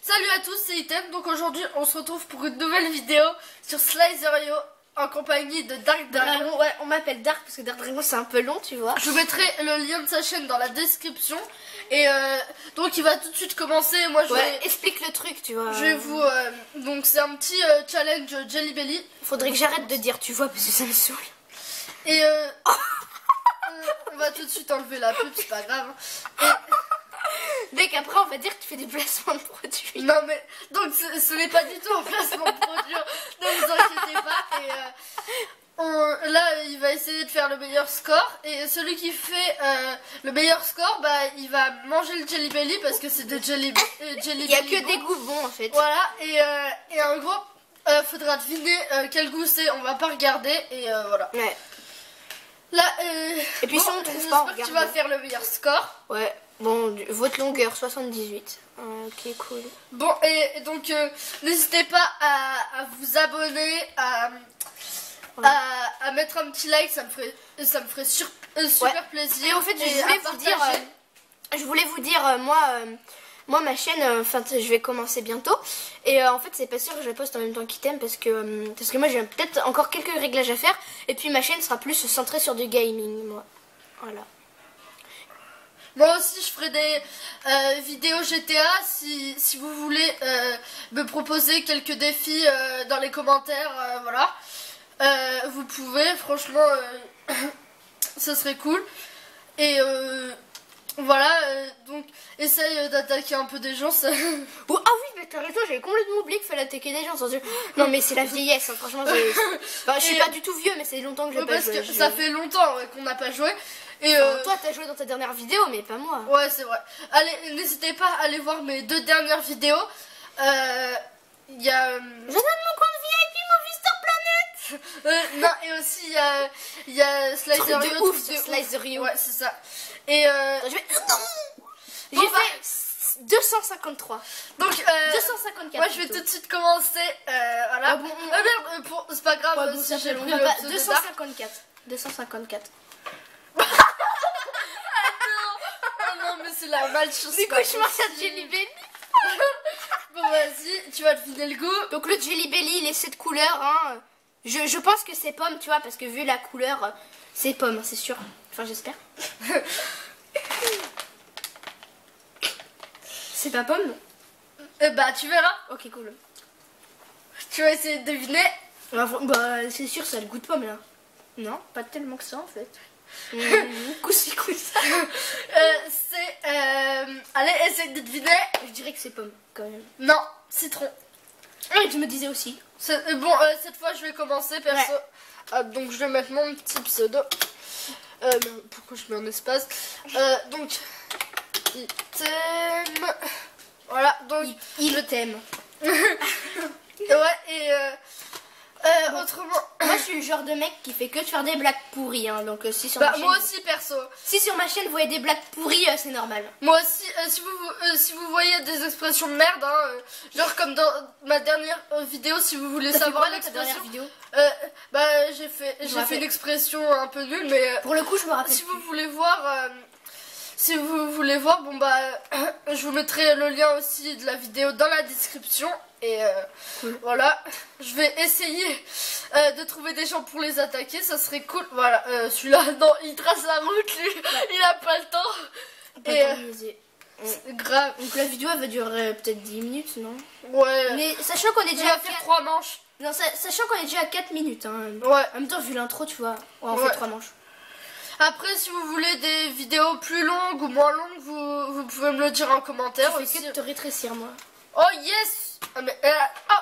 Salut à tous, c'est Item. Donc aujourd'hui, on se retrouve pour une nouvelle vidéo sur Slice.io en compagnie de Dark Dragon. Ouais, on m'appelle Dark parce que Dark Dragon c'est un peu long, tu vois. Je vous mettrai le lien de sa chaîne dans la description. Et donc il va tout de suite commencer. Moi je vais... explique le truc, tu vois. Je vais vous... donc c'est un petit challenge Jelly Belly. Faudrait que j'arrête de dire tu vois parce que ça me saoule. Et on va tout de suite enlever la pub, c'est pas grave. Dès qu'après on va dire que tu fais des placements de produits. Non mais, donc ce n'est pas du tout un placement de produit, ne vous inquiétez pas. Et là il va essayer de faire le meilleur score. Et celui qui fait le meilleur score, bah il va manger le Jelly Belly parce que c'est des Jelly Belly. Il n'y a que des goûts bons en fait. Voilà, et en gros, faudra deviner quel goût c'est, on va pas regarder. Et voilà. Ouais. Là, et puis bon, si on trouve pas, j'espère que tu vas faire le meilleur score. Ouais. Bon, votre longueur 78. Ok, cool. Bon, et donc n'hésitez pas à vous abonner, à mettre un petit like, ça me ferait super plaisir. Et en fait, je voulais vous dire, moi ma chaîne, je vais commencer bientôt. Et en fait, c'est pas sûr que je la poste en même temps qu'Item parce que moi j'ai peut-être encore quelques réglages à faire. Et puis ma chaîne sera plus centrée sur du gaming, moi. Voilà. Moi aussi je ferai des vidéos GTA si vous voulez me proposer quelques défis dans les commentaires, voilà. Vous pouvez, franchement, ça serait cool. Et voilà, donc essaye d'attaquer un peu des gens. Ça... Oh, ah oui, mais t'as raison, j'avais complètement oublié qu'il fallait attaquer des gens. Non mais c'est la vieillesse, hein, franchement. Enfin, je suis pas du tout à mais c'est longtemps que j'ai pas joué. Parce que ça fait longtemps qu'on n'a pas joué. Et toi t'as joué dans ta dernière vidéo mais pas moi. Ouais c'est vrai. Allez, n'hésitez pas à aller voir mes 2 dernières vidéos. Il y a... Je donne mon compte VIP, mon Vista Planet. Non, et aussi il y a Slice.io. Slice.io. Ouais c'est ça. Et j'ai fait 253. Donc 254. moi je vais tout de suite commencer. Voilà. Ah bon, merde, c'est pas grave, bon, si j'ai pris 254. 254. Non mais c'est la malchance. Du coup je mange à Jelly Belly. Bon vas-y, tu vas deviner le goût. Donc le Jelly Belly il est cette couleur, hein. Je pense que c'est pomme, tu vois, parce que vu la couleur, c'est pomme, c'est sûr. Enfin j'espère. C'est pas pomme, non? Bah tu verras. Ok, cool. Tu vas essayer de deviner. Bah c'est sûr, ça a le goût de pomme là. Non, pas tellement que ça en fait. Coussi. C'est... Allez, essaye de deviner. Je dirais que c'est pomme quand même. Non, citron. Oui, tu me disais aussi. Bon, cette fois je vais commencer perso. Ouais. Donc je vais mettre mon petit pseudo. Mais pourquoi je mets un espace? Donc, il t'aime. Voilà, donc... Il t'aime. Ouais, et... autrement... Moi je suis le genre de mec qui fait que de faire des blagues pourries, hein, donc si sur bah, ma chaîne... moi aussi perso. Si sur ma chaîne vous voyez des blagues pourries, c'est normal. Moi aussi, si vous voyez des expressions de merde, hein, genre comme dans ma dernière vidéo, si vous voulez savoir l'expression... vidéo bah j'ai fait une expression un peu nulle, mais... Pour le coup je me rappelle si vous voulez voir... si vous voulez voir, bon bah je vous mettrai le lien aussi de la vidéo dans la description. Et cool. Voilà, je vais essayer de trouver des gens pour les attaquer, ça serait cool. Voilà, celui-là, non, il trace la route, lui, il a pas le temps. Et c'est grave. Donc la vidéo elle va durer peut-être 10 minutes, non? Ouais. Mais sachant qu'on est déjà à faire 3 manches. Non, sachant qu'on est déjà à 4 minutes. Hein. Ouais. En même temps, vu l'intro, tu vois, on fait 3 manches. Après, si vous voulez des vidéos plus longues ou moins longues, vous pouvez me le dire en commentaire. Je vais essayer de te rétrécir, moi. Oh yes! Ah, mais, oh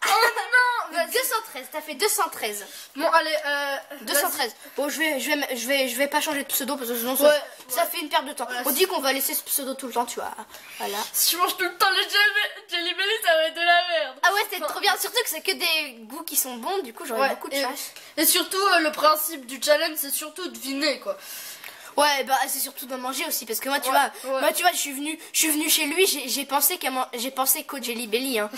non! 213, t'as fait 213. Bon, allez, 213. Bon, je vais pas changer de pseudo parce que sinon ça fait une perte de temps. Ouais, on dit qu'on va laisser ce pseudo tout le temps, tu vois. Voilà. Si je mange tout le temps le Jelly Belly, ça va être de la merde. Ah ouais, c'est trop bien. Surtout que c'est que des goûts qui sont bons, du coup j'aurai beaucoup de chance. Et surtout, le principe du challenge, c'est surtout deviner, quoi. Ouais, bah c'est surtout de manger aussi parce que moi tu vois, je suis venue chez lui, j'ai pensé qu'au Jelly Belly, hein.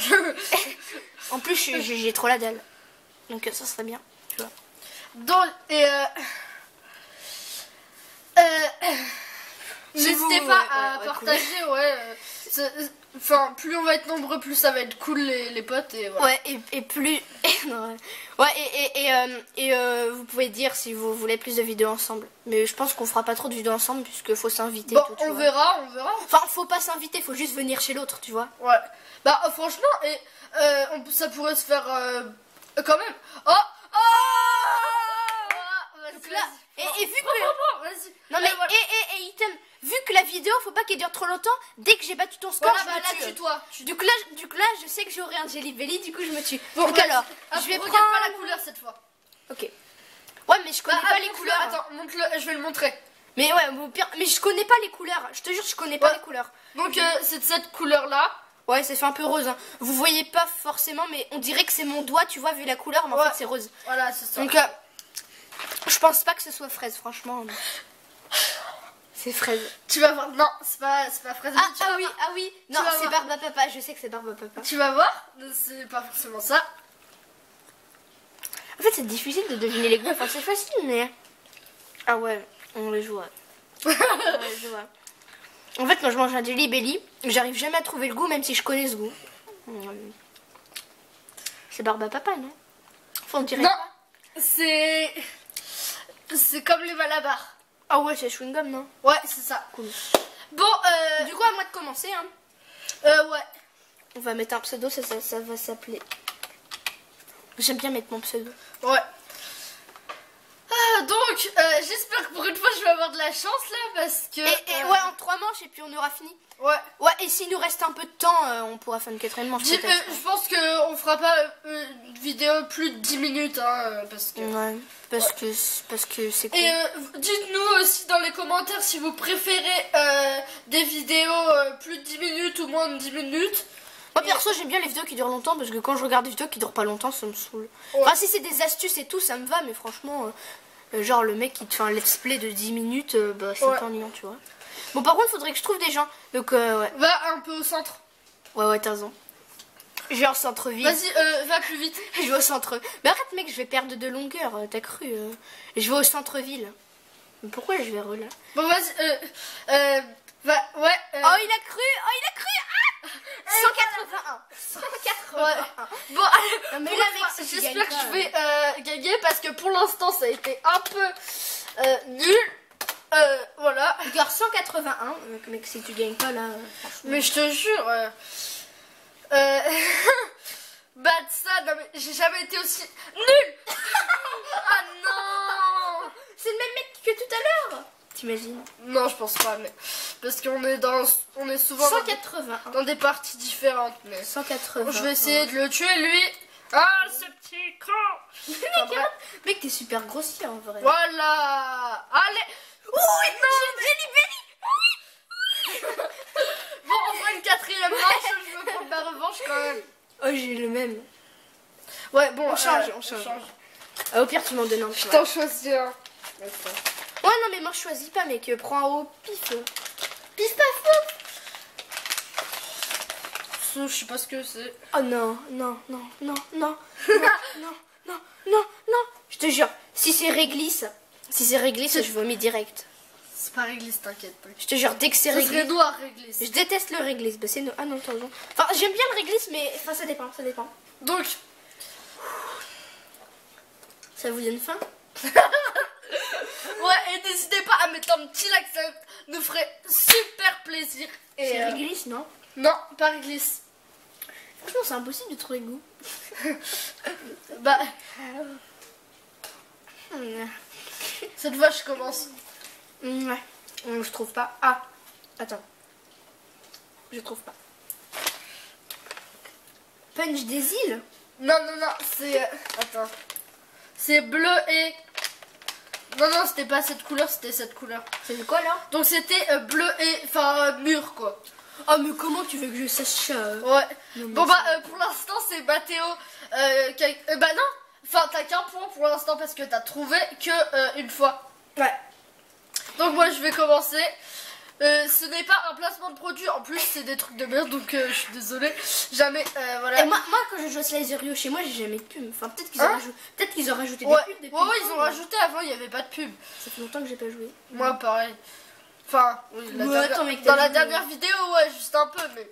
En plus j'ai trop la dalle. Donc ça serait bien, tu vois. Donc N'hésitez vous, pas ouais, à ouais, partager, ouais. Enfin, plus on va être nombreux, plus ça va être cool les potes et voilà. Ouais, et plus... non, ouais, vous pouvez dire si vous voulez plus de vidéos ensemble. Mais je pense qu'on fera pas trop de vidéos ensemble puisque faut s'inviter. Bon, et tout, tu on vois. verra, on verra. Enfin, faut pas s'inviter, faut juste venir chez l'autre, tu vois. Ouais. Bah franchement, et ça pourrait se faire quand même. Oh, oh, vas-y, Donc là, vas-y. et vu que... Vas-y. Non mais, voilà. Item, vu que la vidéo, faut pas qu'elle dure trop longtemps, dès que j'ai battu ton score, Voilà, je me bah, là, tue. tue-toi. Du coup là, je sais que j'aurai un Jelly Belly, du coup je me tue. Bon, Donc vas-y. alors, Ah, je vais regarde prendre... pas la couleur cette fois. Ok. Ouais, mais je connais pas les montre-le, couleurs. Attends, montre-le, je vais le montrer. Mais ouais, au pire, mais je connais pas les couleurs. Je te jure, je connais pas Ouais. les couleurs. Donc c'est de cette couleur-là. Ouais, c'est fait un peu rose. Hein. Vous voyez pas forcément, mais on dirait que c'est mon doigt, tu vois, vu la couleur, mais en Ouais. fait c'est rose. Voilà, c'est ça. Donc, je pense pas que ce soit fraise, franchement. C'est fraise. Tu vas voir. Non, c'est pas fraise. Ah, tu vas oui, voir. ah oui. Non, vas c'est voir. Barbe à Papa. Je sais que c'est Barbe à Papa. Tu vas voir. C'est pas forcément ça. En fait, c'est difficile de deviner les goûts. Enfin, c'est facile, mais. Ah ouais, on les joue. Ouais. On les joue, ouais. En fait, quand je mange un Jelly Belly, j'arrive jamais à trouver le goût, même si je connais ce goût. C'est Barbe à Papa, non? Enfin, on dirait Non, pas. c'est comme les Malabar. Ah ouais, c'est chewing-gum, non? Ouais, c'est ça. Cool. Bon, Du coup, à moi de commencer, hein. ouais. On va mettre un pseudo, ça va s'appeler. J'aime bien mettre mon pseudo. Ouais. Donc, j'espère que pour une fois je vais avoir de la chance là parce que. Et ouais, en 3 manches et puis on aura fini. Ouais. Ouais, et s'il nous reste un peu de temps, on pourra faire une 4ème manche peut-être. Je pense qu'on fera pas une vidéo plus de 10 minutes hein, parce que. Ouais, parce que c'est cool. Et dites-nous aussi dans les commentaires si vous préférez des vidéos plus de 10 minutes ou moins de 10 minutes. Moi perso j'aime bien les vidéos qui durent longtemps parce que quand je regarde des vidéos qui durent pas longtemps ça me saoule. Ouais. Enfin si c'est des astuces et tout ça me va mais franchement genre le mec qui te fait un let's play de 10 minutes bah c'est Ouais. un peu ennuyant tu vois. Bon par contre faudrait que je trouve des gens donc ouais. Va un peu au centre. Ouais t'as raison. Je vais en centre-ville. Vas-y, va plus vite. Je vais au centre. Mais arrête mec je vais perdre de longueur t'as cru. Je vais au centre-ville. Mais pourquoi je vais là? Bon, vas-y, va, ouais. Oh il a cru. Ah 181. 181. Ouais. Bon, allez, Non, mais pour là, une mec, fois, si tu j'espère gagnes que pas, je vais gagner parce que pour l'instant ça a été un peu nul. Voilà. Regarde 181. Donc, mec, si tu gagnes pas là, franchement. Mais je te jure, bah de ça, non mais j'ai jamais été aussi nul. Ah non. C'est le même mec que tout à l'heure. T'imagines? Non, je pense pas, mais parce qu'on est souvent 181. dans des parties différentes. Mais 180. je vais essayer de le tuer lui. Ah, ce petit con. Enfin, bref. Mec, t'es super grossier en vrai. Voilà. Allez. Oh, j'ai Jelly Belly. Bon, on fera une 4ème manche. Je veux prendre ma revanche quand même. Oh, j'ai le même. Ouais, bon, On change. Au pire, tu m'en donnes un. Je t'en choisis un. Ouais, non, mais moi, je choisis pas, mec. Prends au pif. Pif, paf, pouf. Je sais pas ce que c'est. Oh non. Je te jure, si c'est réglisse, je vomis direct. C'est pas réglisse, t'inquiète. Je te jure, dès que c'est Ce serait réglisse. noir réglisse. Je déteste le réglisse. Bah, c'est no... Ah non, t'as raison. Enfin, j'aime bien le réglisse, mais enfin, ça dépend. Donc, Ça vous donne faim? ouais, et n'hésitez pas à mettre un petit like, ça nous ferait super plaisir. Et C'est réglisse, non? non, pas réglisse. Franchement, c'est impossible de trouver le goût. Bah, cette fois, je commence. Ouais. Je trouve pas. Ah, attends. Je trouve pas. Punch des îles? Non, c'est... attends. C'est bleu et... Non, c'était pas cette couleur, c'était cette couleur. C'est quoi là? Donc c'était bleu et... Enfin, mûr, quoi. Oh, mais comment tu veux que je sache ça? Ouais. Non, mais Bon, bah, pour l'instant, c'est Mathéo. Bah non. Enfin, t'as qu'un point pour l'instant parce que t'as trouvé que une fois. Ouais. Donc moi, je vais commencer. Ce n'est pas un placement de produit. En plus, c'est des trucs de merde. Donc, je suis désolée. Jamais... voilà. Et moi, quand je joue les Oreos chez moi, j'ai jamais de pub. Enfin, peut-être qu'ils Hein ont rajouté Ouais, des pubs. ouais, ils ont rajouté avant, il n'y avait pas de pub. Ça fait longtemps que j'ai pas joué. Moi, pareil. Enfin, oui, Ouais, attends, mec, dans t'as la dit, dernière vidéo, ouais, juste un peu, mais...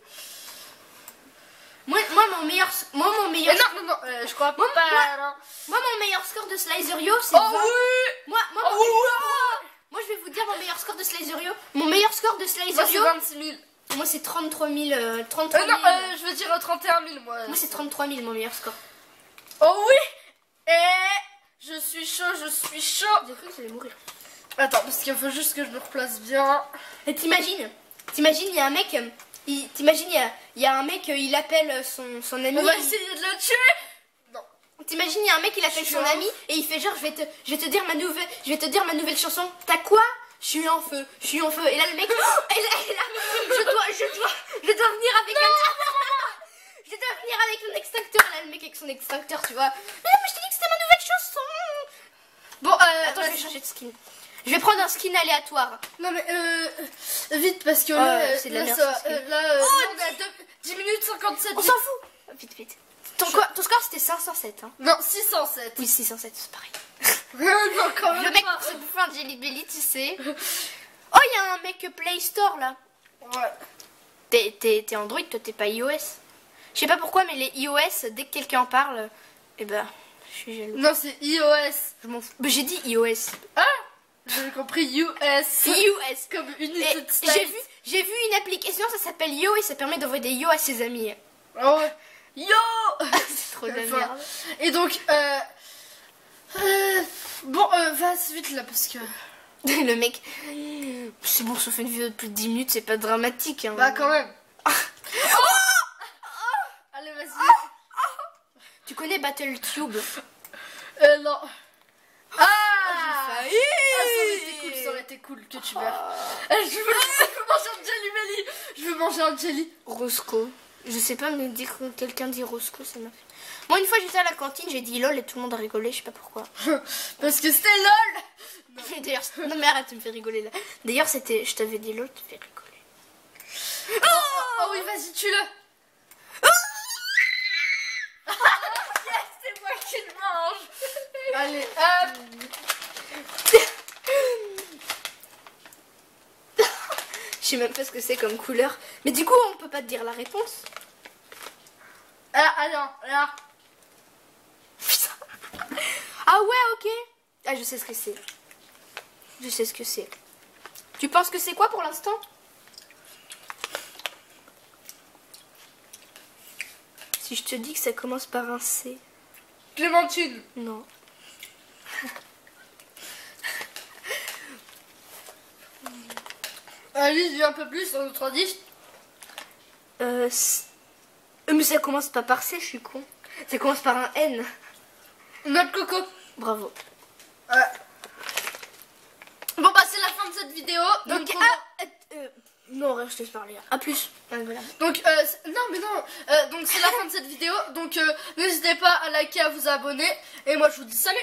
Moi, mon meilleur... Mais non, je crois pas, non. Moi, mon meilleur score de Slizerio, c'est Oh 20. oui. Moi, je vais vous dire mon meilleur score de Slizerio. Mon meilleur score de Moi, c'est Slizerio, 26 000. moi, c'est 33 000. 33 000. Non, je veux dire 31 000, moi. Moi, c'est 33 000, mon meilleur score. Oh oui. Et je suis chaud, je suis chaud. J'ai cru que j'allais mourir. Attends, parce qu'il faut juste que je me replace bien. Et t'imagines, il y a un mec... T'imagines, il y a un mec, il appelle son ami. On va essayer de le tuer. Non. T'imagines, il y a un mec, il appelle son ami et il fait genre, je vais te dire ma nouvelle chanson. T'as quoi? Je suis en feu. Et là, le mec, je dois venir avec je dois venir avec mon extincteur. Là, le mec avec son extincteur, tu vois. Mais non, mais je t'ai dit que c'était ma nouvelle chanson. Bon, Attends, je vais changer de skin. Je vais prendre un skin aléatoire. Non mais vite parce que c'est de la merde, là, ce skin. on est à 10 minutes 57. On s'en fout. Vite. Ton score, c'était 507. Hein. Non, 607. Oui, 607, c'est pareil. Non, quand même Le mec pas. pour se bouffer un Jelly Belly, tu sais. Oh, il y a un mec Play Store là. Ouais. T'es Android, toi t'es pas iOS. Je sais pas pourquoi, mais les iOS, dès que quelqu'un en parle, eh ben, je suis jaloux. Non, c'est iOS. Je m'en fous. Mais j'ai dit iOS. Ah, j'ai compris US. iOS. Comme Et United States. j'ai vu une application, ça s'appelle Yo et ça permet d'envoyer des yo à ses amis. Ah ouais. Yo. C'est trop de la Enfin, merde. Et donc, bon, vas-y vite là parce que. Le mec, c'est bon, sauf une vidéo de plus de 10 minutes, c'est pas dramatique. Hein. Bah quand même. Allez, vas-y. Tu connais BattleTube? Non. J'ai Ah, failli. ça aurait été cool que tu meurs. Je veux manger un jelly belly. Je veux manger un jelly. Roscoe. Je sais pas, mais dès que quelqu'un dit Roscoe, ça m'a fait. Moi, une fois, j'étais à la cantine, j'ai dit lol et tout le monde a rigolé, je sais pas pourquoi. Parce que c'était lol. D'ailleurs, non mais arrête, tu me fais rigoler là. D'ailleurs, c'était, je t'avais dit lol, tu me fais rigoler. Oh oui, vas-y, tue-le. Yes, c'est moi qui le mange. Allez, hop. Je sais même pas ce que c'est comme couleur. Mais du coup, on peut pas te dire la réponse. Ah non, là. Putain. Ah ouais, ok. Ah, je sais ce que c'est. Je sais ce que c'est. Tu penses que c'est quoi pour l'instant? Si je te dis que ça commence par un C. Clémentine. Non. Allez, dis un peu plus, en notre indice. Mais ça commence pas par C, je suis con. Ça commence par un N. Notre coco. Bravo. Bon bah c'est la fin de cette vidéo. Donc, non, je te laisse parler. A plus. Voilà. Donc non mais non. Donc c'est la fin de cette vidéo. Donc n'hésitez pas à liker, à vous abonner. Et moi je vous dis salut.